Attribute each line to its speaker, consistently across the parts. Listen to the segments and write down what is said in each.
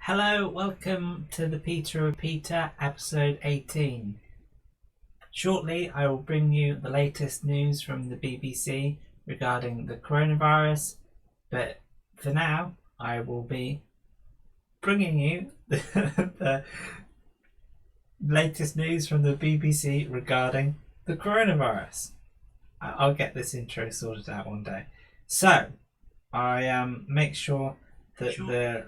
Speaker 1: Hello, welcome to the Peter Repeater, episode 18. Shortly, I will bring you the latest news from the BBC regarding the coronavirus, but for now, I will be bringing you the latest news from the BBC regarding the coronavirus. I'll get this intro sorted out one day. So, I make sure that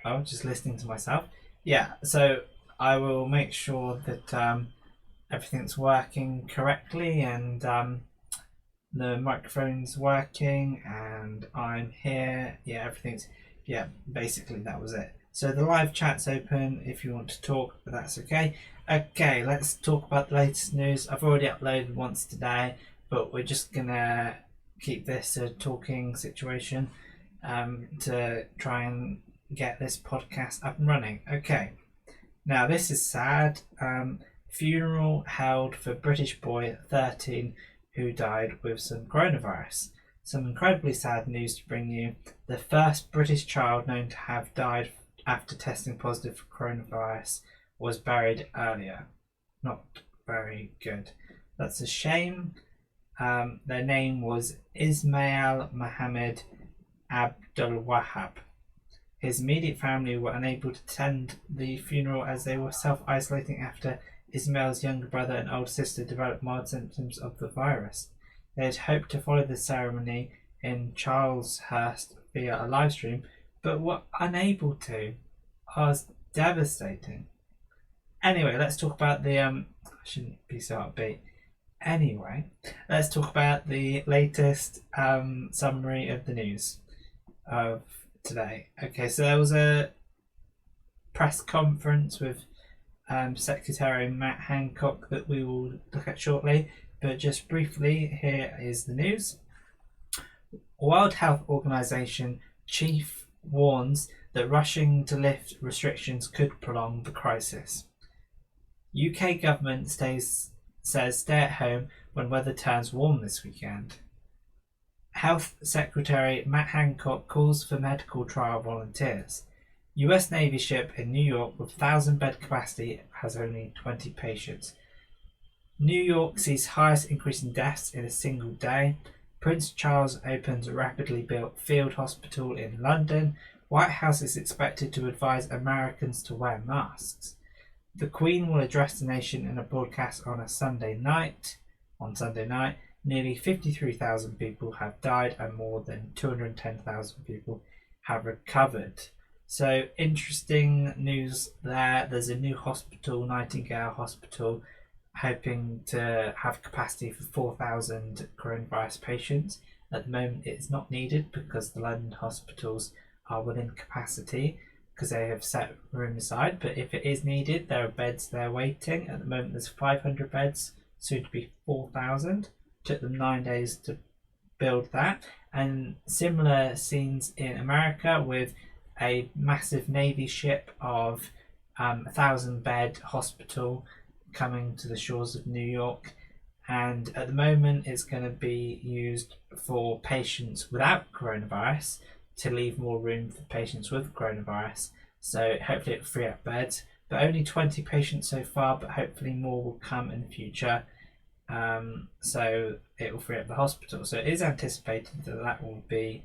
Speaker 1: Oh, just listening to myself. Yeah, so I will make sure that everything's working correctly and the microphone's working and I'm here. Yeah, everything's. Yeah, basically that was it. So the live chat's open if you want to talk, but that's okay. Okay, let's talk about the latest news. I've already uploaded once today, but we're just gonna keep this a talking situation to try and get this podcast up and running. Okay, now this is sad. Funeral held for British boy 13 who died with some coronavirus. Some incredibly sad news to bring you. The first British child known to have died after testing positive for coronavirus was buried earlier. Not very good. That's a shame. Their name was Ismail Mohammed Abdul Wahab. His immediate family were unable to attend the funeral as they were self-isolating after Ismail's younger brother and older sister developed mild symptoms of the virus. They had hoped to follow the ceremony in Charleshurst via a live stream, but were unable to. I was devastating. Anyway, let's talk about the I shouldn't be so upbeat. Anyway, let's talk about the latest summary of the news of today. Okay, so there was a press conference with Secretary Matt Hancock that we will look at shortly, but just briefly, here is the news. World Health Organization chief warns that rushing to lift restrictions could prolong the crisis. UK government says stay at home when weather turns warm this weekend. Health Secretary Matt Hancock calls for medical trial volunteers. US Navy ship in New York with 1,000-bed capacity has only 20 patients. New York sees highest increase in deaths in a single day. Prince Charles opens a rapidly built field hospital in London. White House is expected to advise Americans to wear masks. The Queen will address the nation in a broadcast on Sunday night. Nearly 53,000 people have died and more than 210,000 people have recovered. So interesting news there. There's a new hospital, Nightingale Hospital, hoping to have capacity for 4,000 coronavirus patients. At the moment it's not needed because the London hospitals are within capacity because they have set room aside, but if it is needed there are beds there waiting. At the moment there's 500 beds, soon to be 4,000. Took them 9 days to build that, and similar scenes in America with a massive Navy ship of 1,000-bed hospital coming to the shores of New York, and at the moment it's going to be used for patients without coronavirus to leave more room for patients with coronavirus, so hopefully it'll free up beds, but only 20 patients so far, but hopefully more will come in the future. So it will free up the hospital. So it is anticipated that will be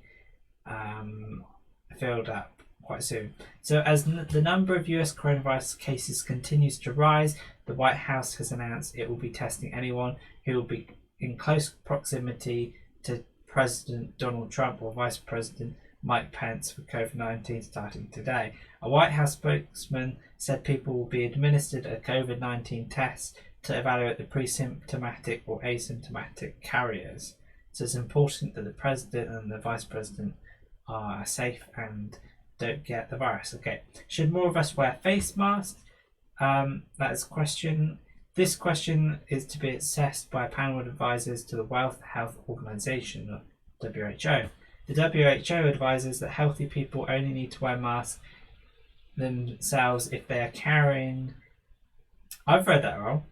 Speaker 1: filled up quite soon. So as the number of US coronavirus cases continues to rise, the White House has announced it will be testing anyone who will be in close proximity to President Donald Trump or Vice President Mike Pence for COVID-19 starting today. A White House spokesman said people will be administered a COVID-19 test to evaluate the pre-symptomatic or asymptomatic carriers. So it's important that the president and the vice president are safe and don't get the virus. Okay, should more of us wear face masks? That is a question. This question is to be assessed by a panel of advisors to the World Health Organization, or WHO. The WHO advises that healthy people only need to wear masks themselves if they are carrying. I've read that wrong.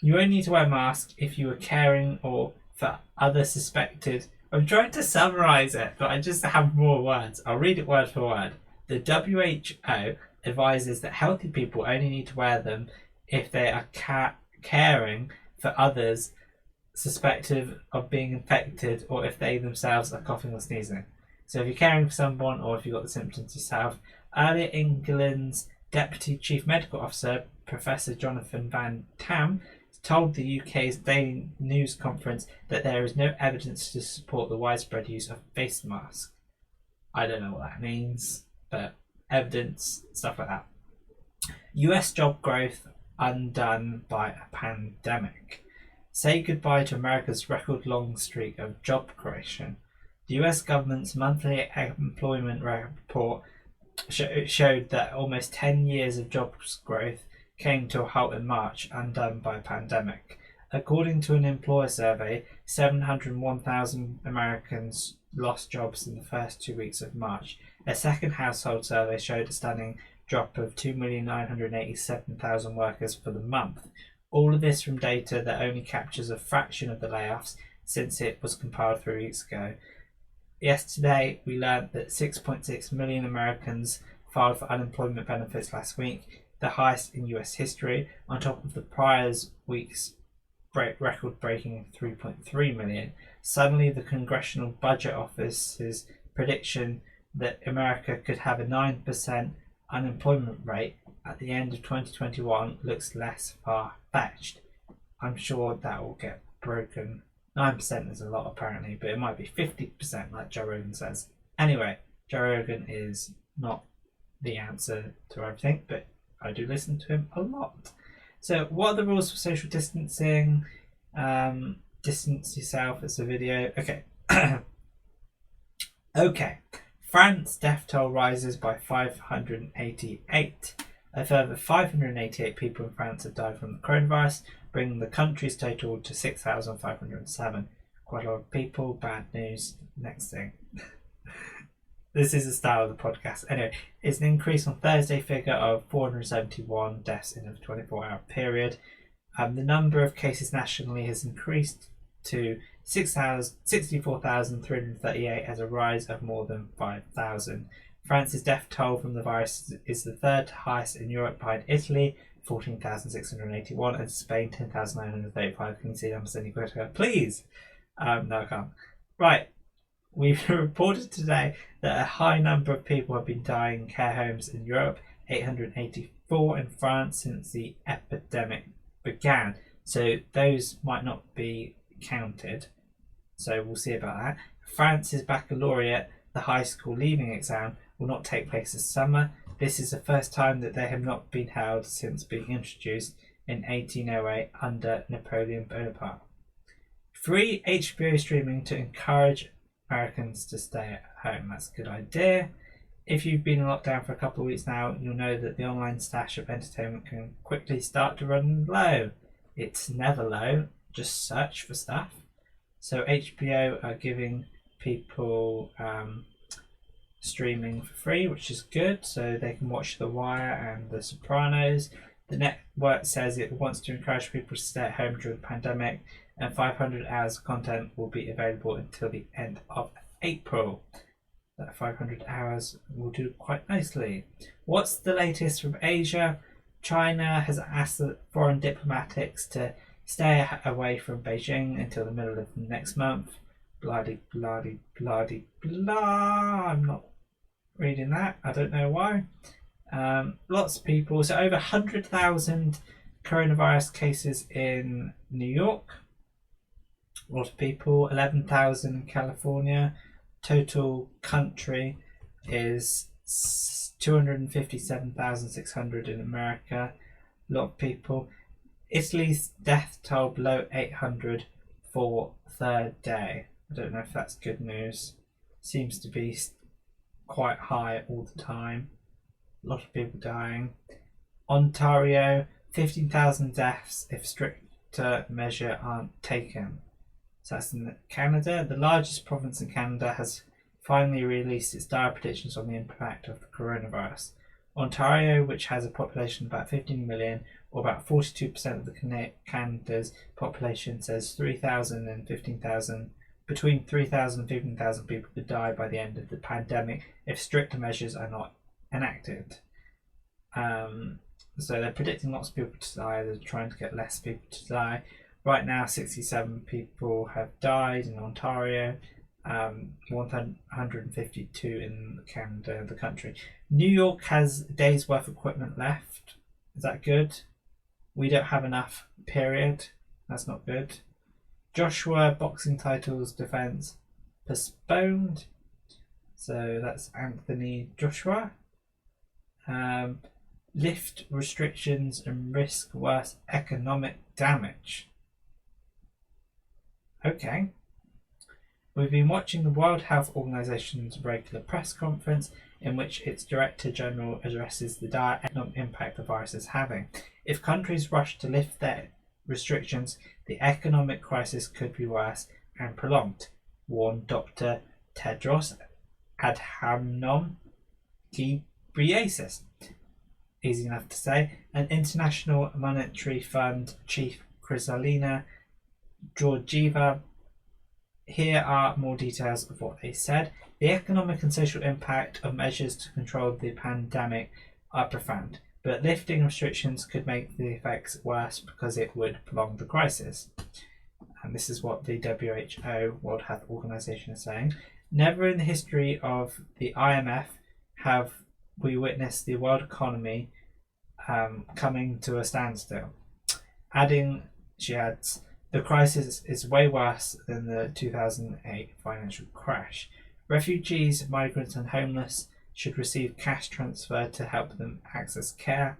Speaker 1: You only need to wear a mask if you are caring or for other suspected. I'm trying to summarise it, but I just have more words. I'll read it word for word. The WHO advises that healthy people only need to wear them if they are caring for others suspected of being infected or if they themselves are coughing or sneezing. So if you're caring for someone or if you've got the symptoms yourself. Earlier, England's Deputy Chief Medical Officer, Professor Jonathan Van Tam, told the UK's Daily News Conference that there is no evidence to support the widespread use of face masks. I don't know what that means, but evidence, stuff like that. US job growth undone by a pandemic. Say goodbye to America's record-long streak of job creation. The US government's monthly employment report showed that almost 10 years of jobs growth came to a halt in March, undone by a pandemic. According to an employer survey, 701,000 Americans lost jobs in the first 2 weeks of March. A second household survey showed a stunning drop of 2,987,000 workers for the month. All of this from data that only captures a fraction of the layoffs since it was compiled 3 weeks ago. Yesterday, we learned that 6.6 million Americans filed for unemployment benefits last week, the highest in US history, on top of the prior week's record-breaking 3.3 million. Suddenly, the Congressional Budget Office's prediction that America could have a 9% unemployment rate at the end of 2021 looks less far-fetched. I'm sure that will get broken. 9% is a lot apparently, but it might be 50% like Joe Rogan says. Anyway, Joe Rogan is not the answer to everything, but I do listen to him a lot. So what are the rules for social distancing? Distance yourself, it's a video. Okay. Okay. France death toll rises by 588. A further 588 people in France have died from the coronavirus, bringing the country's total to 6,507. Quite a lot of people, bad news. Next thing. This is the style of the podcast. Anyway, it's an increase on Thursday figure of 471 deaths in a 24-hour period. The number of cases nationally has increased to 64,338 as a rise of more than 5,000. France's death toll from the virus is the third highest in Europe behind Italy, 14,681, and Spain, 10,935. Can you see numbers any quicker? Please! No, I can't. Right. We've reported today that a high number of people have been dying in care homes in Europe, 884 in France since the epidemic began. So those might not be counted. So we'll see about that. France's baccalaureate, the high school leaving exam, will not take place this summer. This is the first time that they have not been held since being introduced in 1808 under Napoleon Bonaparte. Free HBO streaming to encourage Americans to stay at home. That's a good idea. If you've been in lockdown for a couple of weeks now, you'll know that the online stash of entertainment can quickly start to run low. It's never low, just search for stuff. So HBO are giving people streaming for free, which is good, so they can watch The Wire and The Sopranos. The network says it wants to encourage people to stay at home during the pandemic, and 500 hours of content will be available until the end of April. That 500 hours will do quite nicely. What's the latest from Asia? China has asked the foreign diplomatics to stay away from Beijing until the middle of next month. Bloody, bloody, bloody, blah. I'm not reading that. I don't know why. Lots of people. So over 100,000 coronavirus cases in New York. A lot of people. 11,000 in California. Total country is 257,600 in America. A lot of people. Italy's death toll below 800 for third day. I don't know if that's good news. Seems to be quite high all the time. A lot of people dying. Ontario, 15,000 deaths if stricter measures aren't taken. So that's in Canada. The largest province in Canada has finally released its dire predictions on the impact of the coronavirus. Ontario, which has a population of about 15 million, or about 42% of the Canada's population, says 3,000 and 15,000, between 3,000 and 15,000 people could die by the end of the pandemic if stricter measures are not enacted. So they're predicting lots of people to die. They're trying to get less people to die. Right now, 67 people have died in Ontario, 152 in Canada, the country. New York has a day's worth of equipment left. Is that good? We don't have enough, period. That's not good. Joshua boxing titles defense postponed. So that's Anthony Joshua. Lift restrictions and risk worse economic damage. Okay. We've been watching the World Health Organization's regular press conference in which its Director General addresses the dire economic impact the virus is having. If countries rush to lift their restrictions, the economic crisis could be worse and prolonged, warned Dr. Tedros Adhanom Ghebreyesus. Easy enough to say. An International Monetary Fund chief, Kristalina Georgieva. Here are more details of what they said. The economic and social impact of measures to control the pandemic are profound, but lifting restrictions could make the effects worse because it would prolong the crisis. And this is what the WHO, World Health Organization, is saying. Never in the history of the IMF have we witnessed the world economy coming to a standstill. Adding, she adds, the crisis is way worse than the 2008 financial crash. Refugees, migrants and homeless should receive cash transfer to help them access care.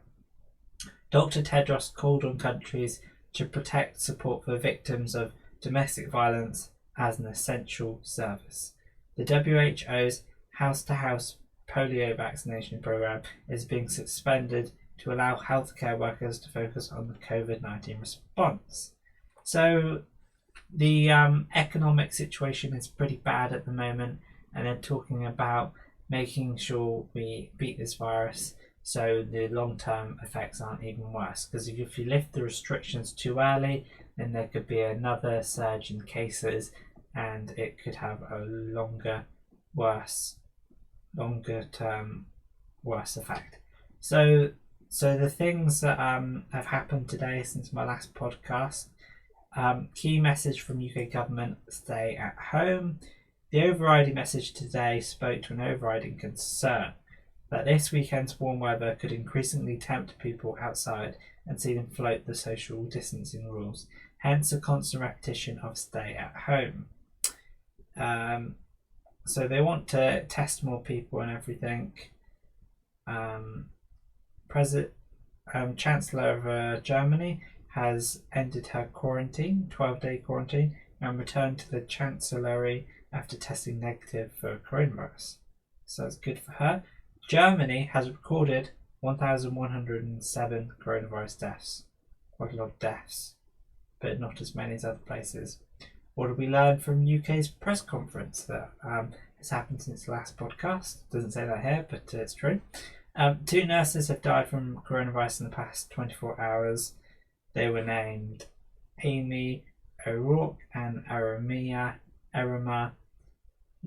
Speaker 1: Dr. Tedros called on countries to protect support for victims of domestic violence as an essential service. The WHO's house-to-house polio vaccination program is being suspended to allow healthcare workers to focus on the COVID-19 response. So the economic situation is pretty bad at the moment, and they're talking about making sure we beat this virus so the long-term effects aren't even worse. Because if you lift the restrictions too early, then there could be another surge in cases, and it could have a longer-term worse effect. So the things that have happened today since my last podcast. Key message from UK government, stay at home. The overriding message today spoke to an overriding concern that this weekend's warm weather could increasingly tempt people outside and see them float the social distancing rules, hence a constant repetition of stay at home. So they want to test more people and everything. Chancellor of Germany has ended her 12-day quarantine, and returned to the Chancellery after testing negative for coronavirus. So that's good for her. Germany has recorded 1,107 coronavirus deaths. Quite a lot of deaths, but not as many as other places. What did we learn from UK's press conference that has happened since the last podcast? Doesn't say that here, but it's true. 2 nurses have died from coronavirus in the past 24 hours. They were named Amy O'Rourke and Arima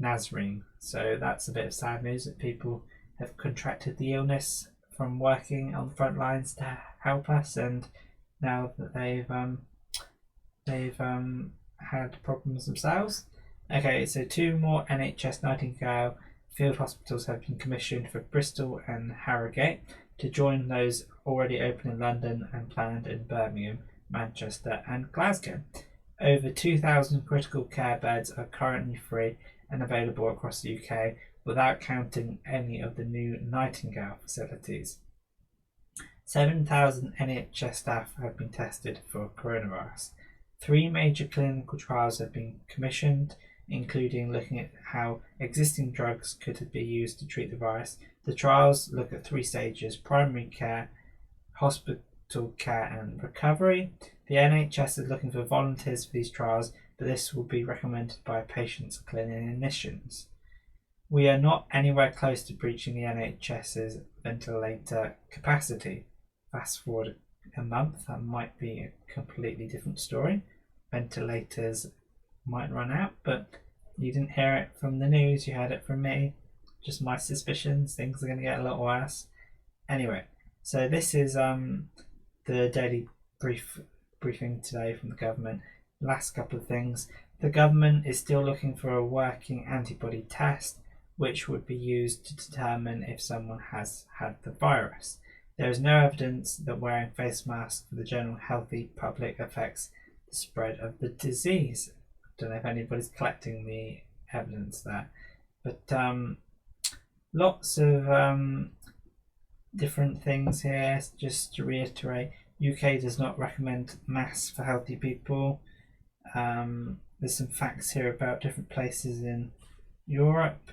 Speaker 1: Nazreen. So that's a bit of sad news that people have contracted the illness from working on the front lines to help us, and now that they've had problems themselves. Okay, so 2 more NHS Nightingale field hospitals have been commissioned for Bristol and Harrogate to join those already open in London and planned in Birmingham, Manchester and Glasgow. Over 2,000 critical care beds are currently free and available across the UK, without counting any of the new Nightingale facilities. 7,000 NHS staff have been tested for coronavirus. 3 major clinical trials have been commissioned, including looking at how existing drugs could be used to treat the virus. The trials look at 3 stages: primary care, hospital care and recovery. The NHS is looking for volunteers for these trials, but this will be recommended by patients' clinicians. We are not anywhere close to breaching the NHS's ventilator capacity. Fast forward a month, that might be a completely different story. Ventilators might run out, but you didn't hear it from the news, you heard it from me. just my suspicions. Things are going to get a lot worse. Anyway, so this is the daily briefing today from the government. Last couple of things. The government is still looking for a working antibody test, which would be used to determine if someone has had the virus. There is no evidence that wearing face masks for the general healthy public affects the spread of the disease. I don't know if anybody's collecting the evidence there, but lots of different things here. Just to reiterate, UK does not recommend masks for healthy people. There's some facts here about different places in Europe.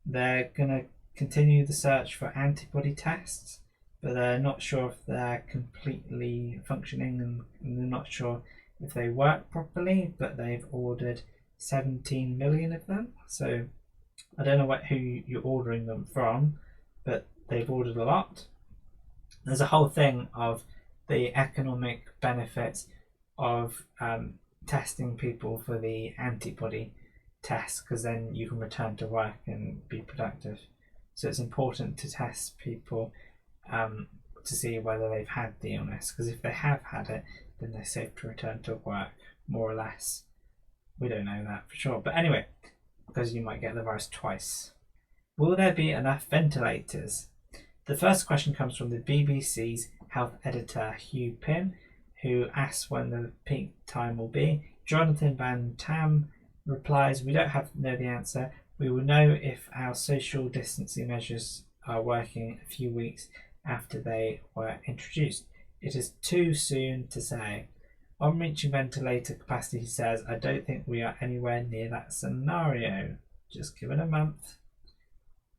Speaker 1: They're going to continue the search for antibody tests, but they're not sure if they're completely functioning, and they're not sure if they work properly, but they've ordered 17 million of them. So I don't know who you're ordering them from, but they've ordered a lot. There's a whole thing of the economic benefits of testing people for the antibody test, because then you can return to work and be productive. So it's important to test people to see whether they've had the illness, because if they have had it, then they're safe to return to work, more or less. We don't know that for sure, but anyway, because you might get the virus twice. Will there be enough ventilators? The first question comes from the BBC's health editor Hugh Pym, who asks when the peak time will be. Jonathan Van Tam replies, "We don't know the answer. We will know if our social distancing measures are working a few weeks after they were introduced. It is too soon to say. On reaching ventilator capacity," he says, "I don't think we are anywhere near that scenario. Just give it a month."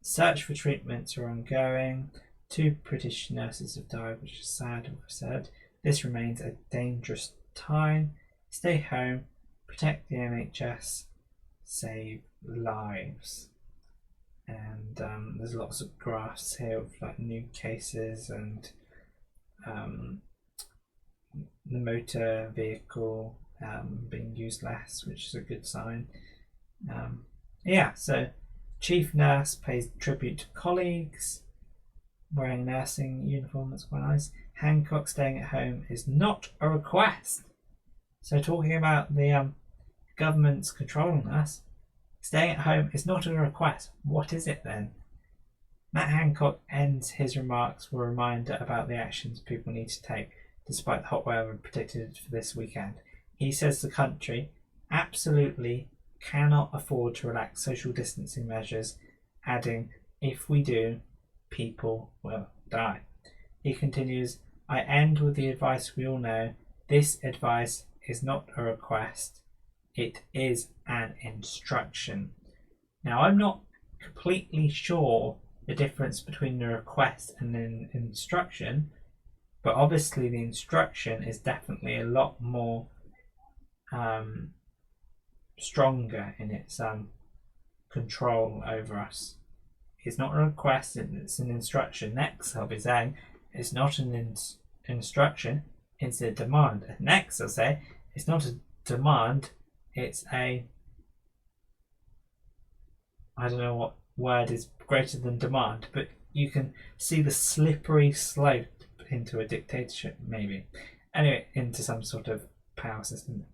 Speaker 1: Search for treatments are ongoing. 2 British nurses have died, which is sad, as I've said. This remains a dangerous time. Stay home, protect the NHS, save lives. And there's lots of graphs here of like new cases and the motor vehicle being used less, which is a good sign. So chief nurse pays tribute to colleagues wearing nursing uniform. That's quite nice. Hancock staying at home is not a request. So talking about the government's controlling us, staying at home is not a request. What is it then? Matt Hancock ends his remarks with a reminder about the actions people need to take despite the hot weather predicted for this weekend. He says the country absolutely cannot afford to relax social distancing measures, adding, "If we do, people will die." He continues, "I end with the advice we all know. This advice is not a request. It is an instruction." Now, I'm not completely sure the difference between a request and an instruction, but obviously the instruction is definitely a lot more stronger in its control over us. It's not a request, it's an instruction. Next, I'll be saying it's not an instruction, it's a demand. Next, I'll say it's not a demand, it's I don't know what word is greater than demand, but you can see the slippery slope into a dictatorship, maybe. Anyway, into some sort of power system.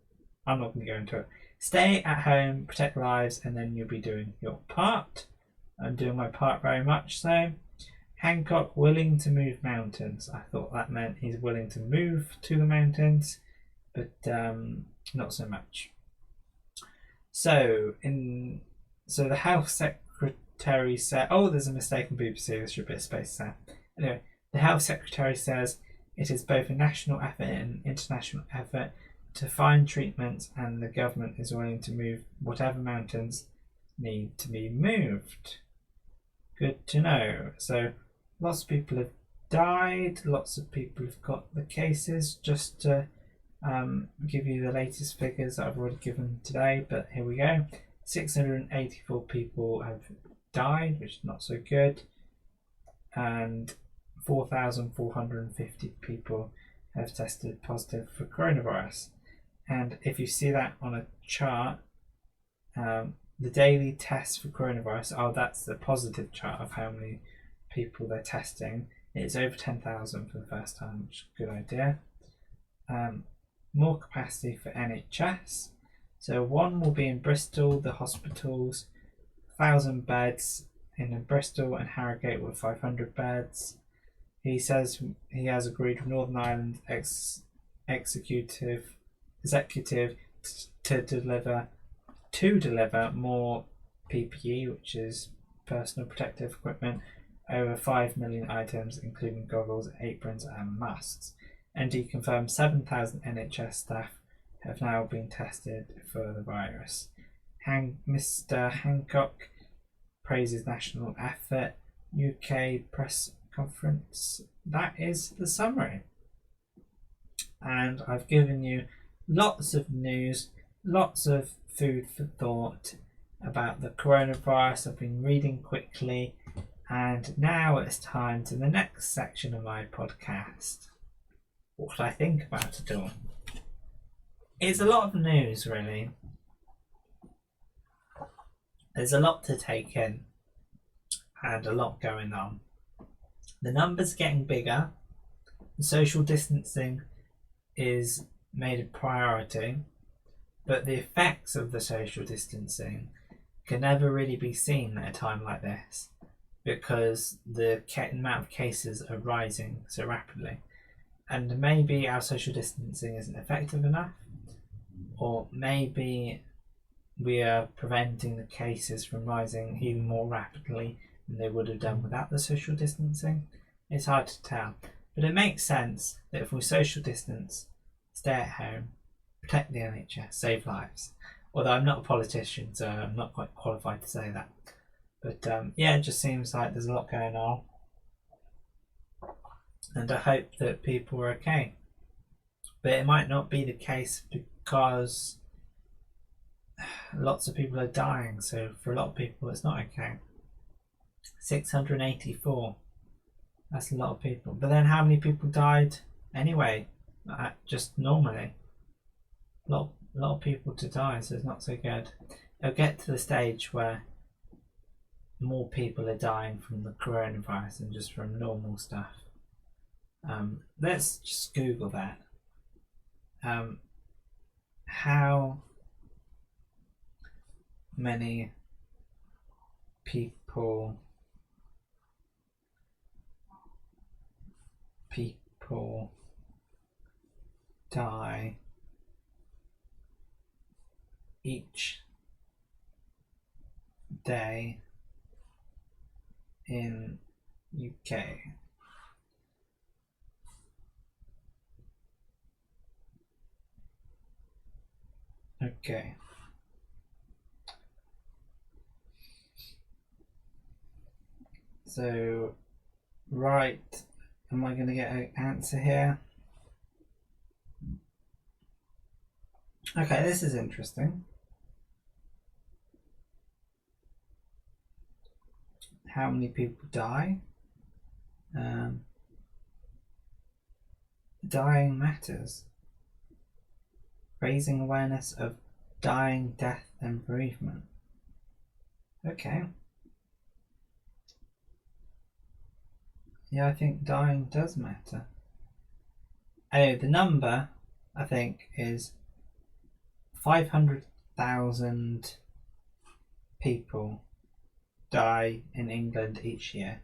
Speaker 1: I'm not going to go into it. Stay at home, protect lives, and then you'll be doing your part. I'm doing my part very much so. Hancock willing to move mountains. I thought that meant he's willing to move to the mountains, but not so much. So the Health Secretary said, there's a mistake in BBC, there should be a space there. Anyway, the Health Secretary says it is both a national effort and an international effort to find treatments, and the government is willing to move whatever mountains need to be moved. Good to know. So lots of people have died, lots of people have got the cases. Just to give you the latest figures that I've already given today, but here we go. 684 people have died, which is not so good, and 4,450 people have tested positive for coronavirus. And if you see that on a chart, the daily tests for coronavirus. Oh, that's the positive chart of how many people they're testing. It's over 10,000 for the first time, which is a good idea. More capacity for NHS. So one will be in Bristol, the hospitals, 1,000 beds in Bristol, and Harrogate with 500 beds. He says he has agreed with Northern Ireland executive to deliver more PPE, which is personal protective equipment, over 5 million items, including goggles, aprons, and masks. And he confirmed 7,000 NHS staff have now been tested for the virus. Mr. Hancock praises national effort. UK press conference. That is the summary. And I've given you lots of news, lots of food for thought about the coronavirus. I've been reading quickly, and now it's time to the next section of my podcast. What I think about it all. It's a lot of news, really. There's a lot to take in and a lot going on. The numbers are getting bigger. The social distancing is made a priority, but the effects of the social distancing can never really be seen at a time like this because the amount of cases are rising so rapidly. And maybe our social distancing isn't effective enough, or maybe we are preventing the cases from rising even more rapidly than they would have done without the social distancing. It's hard to tell, but it makes sense that if we social distance, stay at home, protect the NHS, save lives. Although I'm not a politician, so I'm not quite qualified to say that. But yeah, it just seems like there's a lot going on. And I hope that people are okay. But it might not be the case because lots of people are dying. So for a lot of people, it's not okay. 684. That's a lot of people. But then how many people died anyway? Just normally. A lot of people to die, so it's not so good. It'll get to the stage where more people are dying from the coronavirus than just from normal stuff. Let's just Google that. How many people die each day in UK? Okay. So, right, am I going to get an answer here? Okay, this is interesting. How many people die? Dying matters. Raising awareness of dying, death, and bereavement. Okay. Yeah, I think dying does matter. Oh, the number, I think, is 500,000 people die in England each year.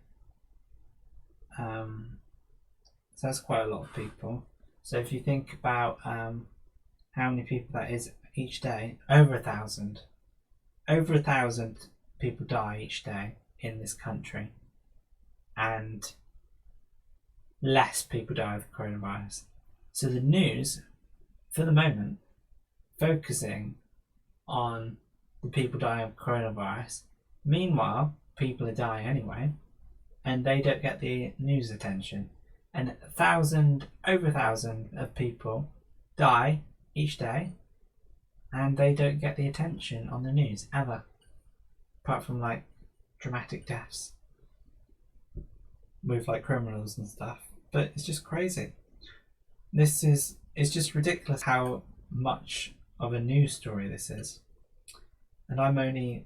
Speaker 1: So that's quite a lot of people. So if you think about how many people that is each day, over 1,000. Over 1,000 people die each day in this country. And less people die of coronavirus. So the news, for the moment, focusing on the people dying of coronavirus. Meanwhile, people are dying anyway, and they don't get the news attention. And over 1,000 of people die each day, and they don't get the attention on the news ever, apart from like dramatic deaths with like criminals and stuff. But it's just crazy. It's just ridiculous how much of a news story this is. and I'm only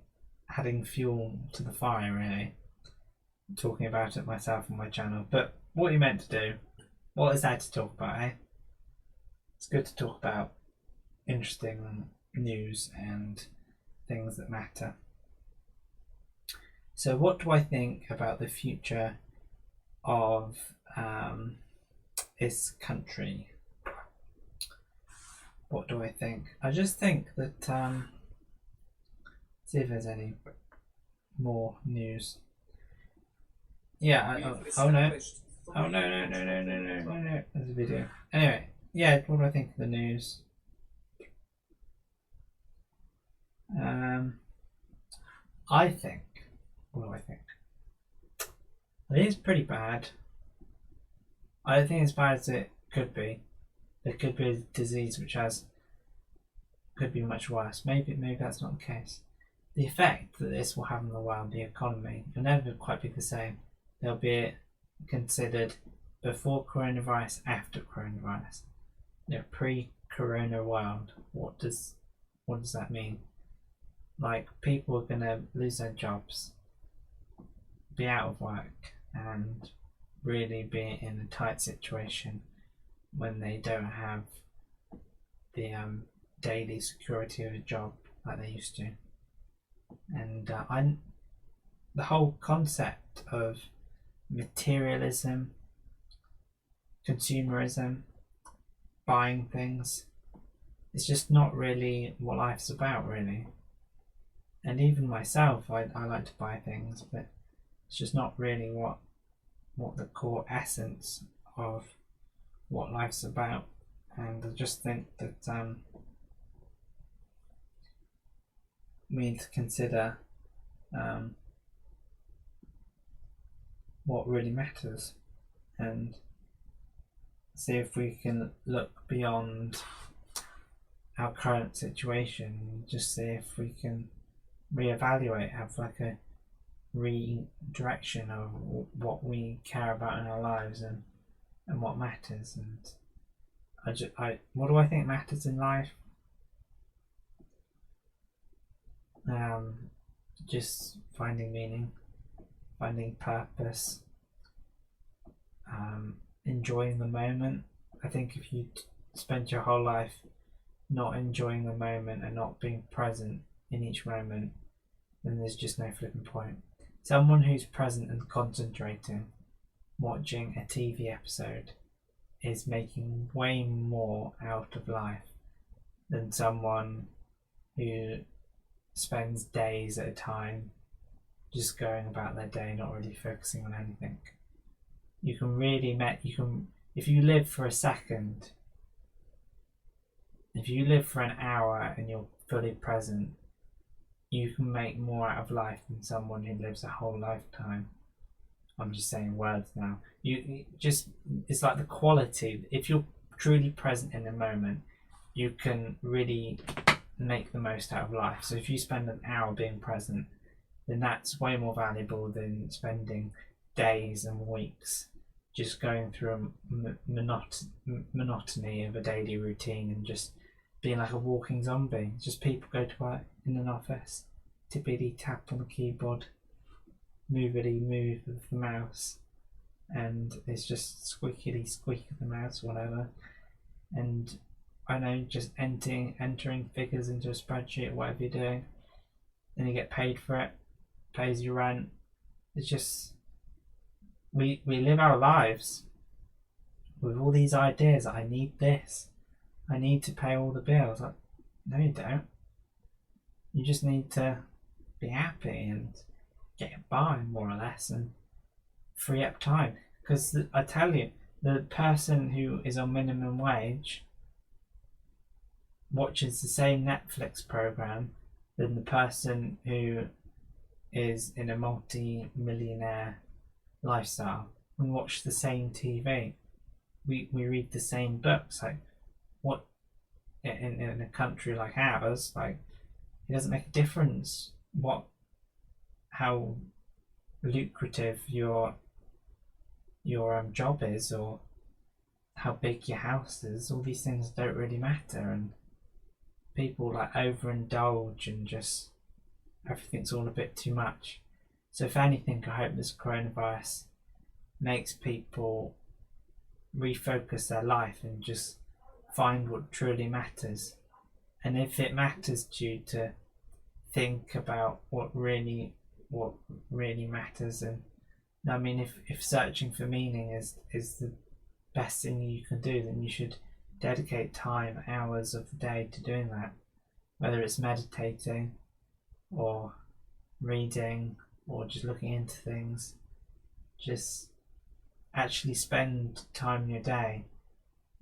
Speaker 1: adding fuel to the fire, really, talking about it myself on my channel. But what are you meant to do? What is there to talk about, eh? It's good to talk about interesting news and things that matter. So what do I think about the future of this country? What do I think? I just think that see if there's any more news. Yeah. Oh no. Oh no. There's a video. Anyway, yeah. What do I think of the news? I think. What do I think? I think it's pretty bad. I don't think it's as bad as it could be. There could be a disease which could be much worse. Maybe that's not the case. The effect that this will have on the world, the economy, will never quite be the same. There'll be considered before coronavirus, after coronavirus. Pre-corona world. What does that mean? Like, people are gonna lose their jobs, be out of work, and really be in a tight situation when they don't have the daily security of a job like they used to. And the whole concept of materialism, consumerism, buying things, it's just not really what life's about, really. And even myself, I like to buy things, but it's just not really what the core essence of what life's about. And I just think that we need to consider what really matters and see if we can look beyond our current situation, just see if we can reevaluate, have like a redirection of what we care about in our lives and what matters. And what do I think matters in life? Just finding meaning, finding purpose, enjoying the moment. I think if you spend your whole life not enjoying the moment and not being present in each moment, then there's just no flipping point. Someone who's present and concentrating, watching a TV episode, is making way more out of life than someone who spends days at a time just going about their day, not really focusing on anything. You can really if you live for a second, if you live for an hour and you're fully present, you can make more out of life than someone who lives a whole lifetime. I'm just saying words now. It's like the quality. If you're truly present in the moment, you can really make the most out of life. So if you spend an hour being present, then that's way more valuable than spending days and weeks just going through a monotony of a daily routine and just being like a walking zombie. Just people go to work in an office, tippity tap on the keyboard, movity move of the mouse, and it's just squeakity squeak of the mouse, whatever. And I know, just entering figures into a spreadsheet, whatever you're doing, and you get paid for it, pays your rent. It's just we live our lives with all these ideas. I need this, I need to pay all the bills. Like, no, you don't. You just need to be happy and get by, more or less, and free up time. Because I tell you, the person who is on minimum wage watches the same Netflix program than the person who is in a multi-millionaire lifestyle. We watch the same TV. We read the same books. Like, what in a country like ours, like, it doesn't make a difference how lucrative your job is or how big your house is. All these things don't really matter, and people like overindulge and just everything's all a bit too much. So if anything, I hope this coronavirus makes people refocus their life and just find what truly matters. And if it matters to you to think about what really matters, and I mean, if searching for meaning is the best thing you can do, then you should dedicate time, hours of the day to doing that, whether it's meditating or reading or just looking into things. Just actually spend time in your day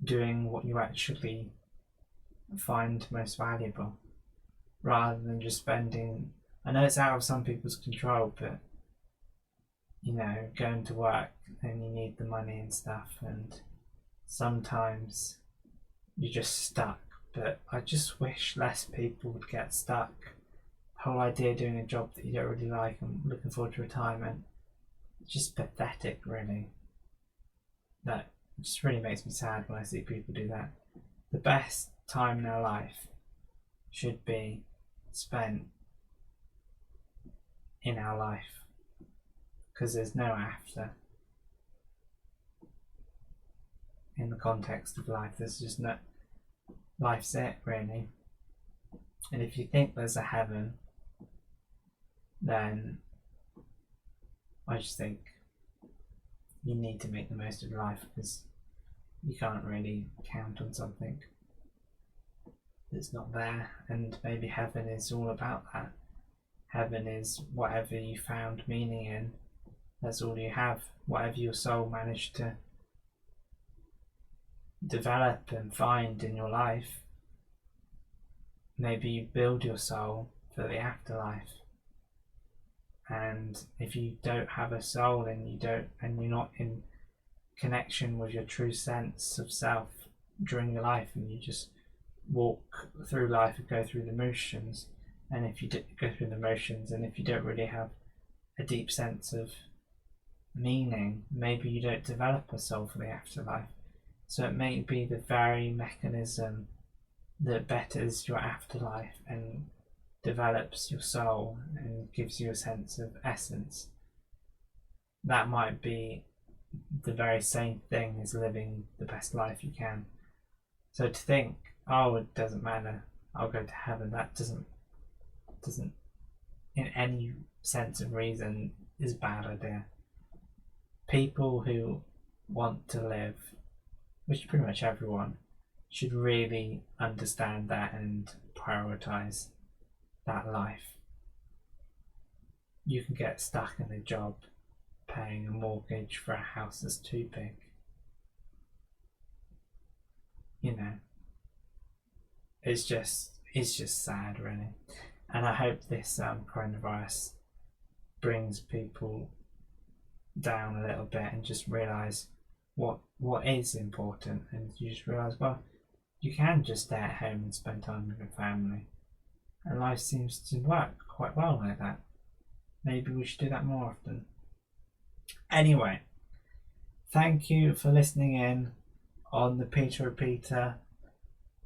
Speaker 1: doing what you actually find most valuable, rather than just spending, I know it's out of some people's control, but going to work, then you need the money and stuff, and sometimes you're just stuck. But I just wish less people would get stuck. The whole idea of doing a job that you don't really like and looking forward to retirement, it's just pathetic, really. That just really makes me sad when I see people do that. The best time in their life should be spent in our life, because there's no after. In the context of life, there's just no, life's it, really. And if you think there's a heaven, then I just think you need to make the most of life, because you can't really count on something that's not there. And maybe heaven is all about that. Heaven is whatever you found meaning in, that's all you have. Whatever your soul managed to develop and find in your life, maybe you build your soul for the afterlife. And if you don't have a soul, and you're not in connection with your true sense of self during your life, and you just walk through life and go through the motions, and if you go through the motions, and if you don't really have a deep sense of meaning, maybe you don't develop a soul for the afterlife. So it may be the very mechanism that betters your afterlife and develops your soul and gives you a sense of essence. That might be the very same thing as living the best life you can. So to think, oh, it doesn't matter, I'll go to heaven, that doesn't in any sense of reason is a bad idea. People who want to live, which is pretty much everyone, should really understand that and prioritize that life. You can get stuck in a job paying a mortgage for a house that's too big. It's just sad, really. And I hope this coronavirus brings people down a little bit and just realise what is important, and you just realise, well, you can just stay at home and spend time with your family, and life seems to work quite well like that. Maybe we should do that more often. Anyway, thank you for listening in on the Peter Repeater.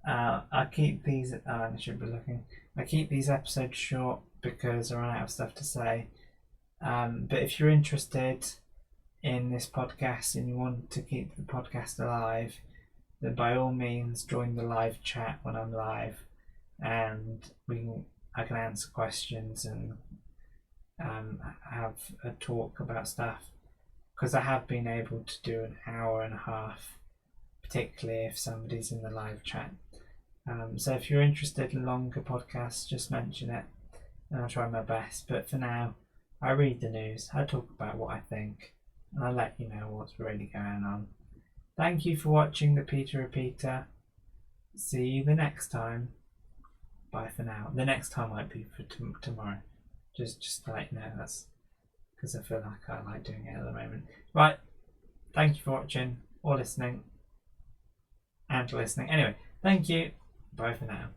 Speaker 1: I keep these I keep these episodes short because I run out of stuff to say. But if you're interested in this podcast and you want to keep the podcast alive, then by all means join the live chat when I'm live, and I can answer questions and have a talk about stuff, because I have been able to do an hour and a half, particularly if somebody's in the live chat. So if you're interested in longer podcasts, just mention it and I'll try my best. But for now, I read the news, I talk about what I think, and I let you know what's really going on. Thank you for watching the Peter Repeater. See you the next time. Bye for now. The next time might be for tomorrow. Just to let you know, that's because I feel like I like doing it at the moment. Right. Thank you for watching or listening. Anyway, thank you. Bye for now.